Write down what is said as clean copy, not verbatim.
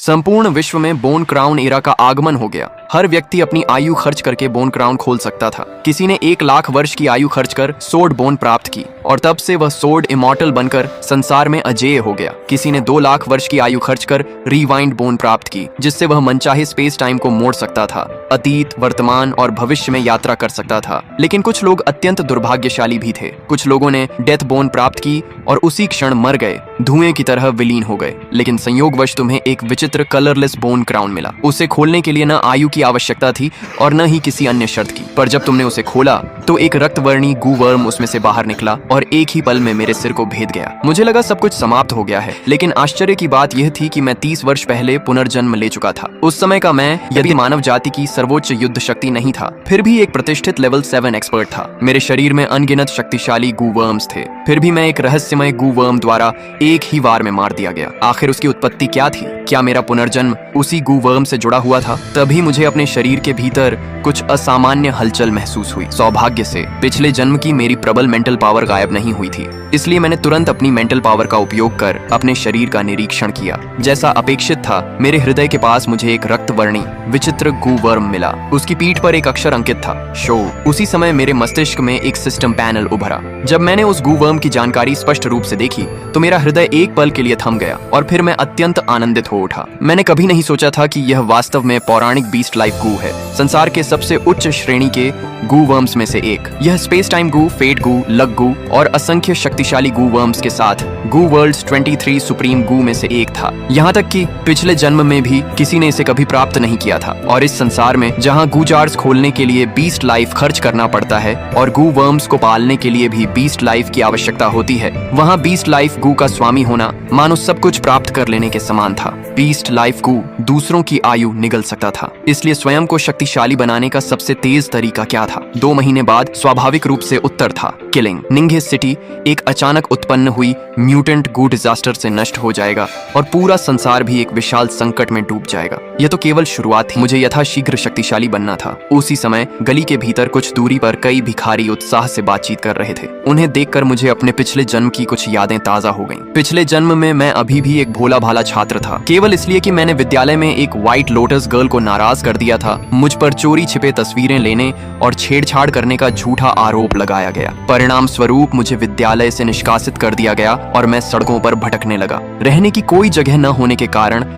संपूर्ण विश्व में बोन क्राउन एरा का आगमन हो गया। हर व्यक्ति अपनी आयु खर्च करके बोन क्राउन खोल सकता था। किसी ने 1 लाख वर्ष की आयु खर्च कर सोड बोन प्राप्त की और तब से वह सोड इमॉर्टल बनकर संसार में अजेय हो गया। किसी ने 2 लाख वर्ष की आयु खर्च कर रिवाइंड बोन प्राप्त की, जिससे वह मनचाहे स्पेस टाइम को मोड़ सकता था, अतीत, वर्तमान और भविष्य में यात्रा कर सकता था। लेकिन कुछ लोग अत्यंत दुर्भाग्यशाली भी थे। कुछ लोगों ने डेथ बोन प्राप्त की और उसी क्षण मर गए, धुएं की तरह विलीन हो गए। लेकिन संयोगवश तुम्हें एक विचित्र कलरलेस बोन क्राउन मिला। उसे खोलने के लिए न आयु की आवश्यकता थी और न ही किसी अन्य शर्त की। पर जब तुमने उसे खोला तो एक रक्तवर्णी गू वर्म उसमें से बाहर निकला और एक ही पल में मेरे सिर को भेद गया। मुझे लगा सब कुछ समाप्त हो गया है, लेकिन आश्चर्य की बात यह थी कि मैं 30 वर्ष पहले पुनर्जन्म ले चुका था। उस समय का मैं, यदि मानव जाति की सर्वोच्च युद्ध शक्ति नहीं था, फिर भी एक प्रतिष्ठित लेवल 7 एक्सपर्ट था। मेरे शरीर में अनगिनत शक्तिशाली गू वर्म्स थे, फिर भी मैं एक रहस्यमय गू वर्म द्वारा एक ही वार में मार दिया गया। आखिर उसकी उत्पत्ति क्या थी? क्या मेरा पुनर्जन्म उसी गू वर्म से जुड़ा हुआ था? तभी मुझे अपने शरीर के भीतर कुछ असामान्य हलचल महसूस हुई। सौभाग्य से पिछले जन्म की मेरी प्रबल मेंटल पावर गायब नहीं हुई थी, इसलिए मैंने तुरंत अपनी मेंटल पावर का उपयोग कर अपने शरीर का निरीक्षण किया। जैसा अपेक्षित था, मेरे हृदय के पास मुझे एक रक्तवर्णी विचित्र गू वर्म मिला। उसकी पीठ पर एक अक्षर अंकित था, शो। उसी समय मेरे मस्तिष्क में एक सिस्टम पैनल उभरा। जब मैंने उस गू वर्म की जानकारी स्पष्ट रूप से देखी तो मेरा हृदय एक पल के लिए थम गया और फिर मैं अत्यंत आनंदित हो उठा। मैंने कभी नहीं सोचा था कि यह वास्तव में पौराणिक बीस्ट लाइफ गू है, संसार के सबसे उच्च श्रेणी के गू वर्म्स में से एक। यह स्पेस टाइम गू, फेट गू, लक गू और असंख्य शक्तिशाली गू वर्म्स के साथ गू वर्ल्ड्स 23 सुप्रीम गू में से एक था। यहाँ तक कि पिछले जन्म में भी किसी ने इसे कभी प्राप्त नहीं किया था। और इस संसार में जहाँ गू जार्स खोलने के लिए बीस्ट लाइफ खर्च करना पड़ता है और गू वर्म्स को पालने के लिए भी बीस्ट लाइफ की आवश्यकता होती है, वहाँ बीस्ट लाइफ गू का स्वामी होना मानो सब कुछ प्राप्त कर लेने के समान था। बीस्ट लाइफ गू दूसरों की आयु निगल सकता था, इसलिए स्वयं को शक्तिशाली बनाने का सबसे तेज तरीका क्या था? 2 महीने बाद स्वाभाविक रूप से उत्तर था किलिंग। निंघे सिटी एक अचानक उत्पन्न हुई म्यूटेंट गू डिजास्टर से नष्ट हो जाएगा और पूरा संसार भी एक विशाल संकट में डूब जाएगा। यह तो केवल शुरुआत थी। मुझे यथाशीघ्र शक्तिशाली बनना था। उसी समय गली के भीतर कुछ दूरी पर कई भिखारी उत्साह से बातचीत कर रहे थे। उन्हें देखकर मुझे अपने पिछले जन्म की कुछ यादें ताजा हो गईं। पिछले जन्म में मैं अभी भी एक भोला भाला छात्र था, केवल इसलिए कि मैंने विद्यालय में एक व्हाइट लोटस गर्ल को नाराज कर दिया था। मुझ पर चोरी छिपे तस्वीरें लेने और छेड़छाड़ करने का झूठा आरोप लगाया गया। परिणाम स्वरूप मुझे विद्यालय से निष्कासित कर दिया गया और मैं सड़कों पर भटकने लगा। रहने की कोई जगह न होने के कारण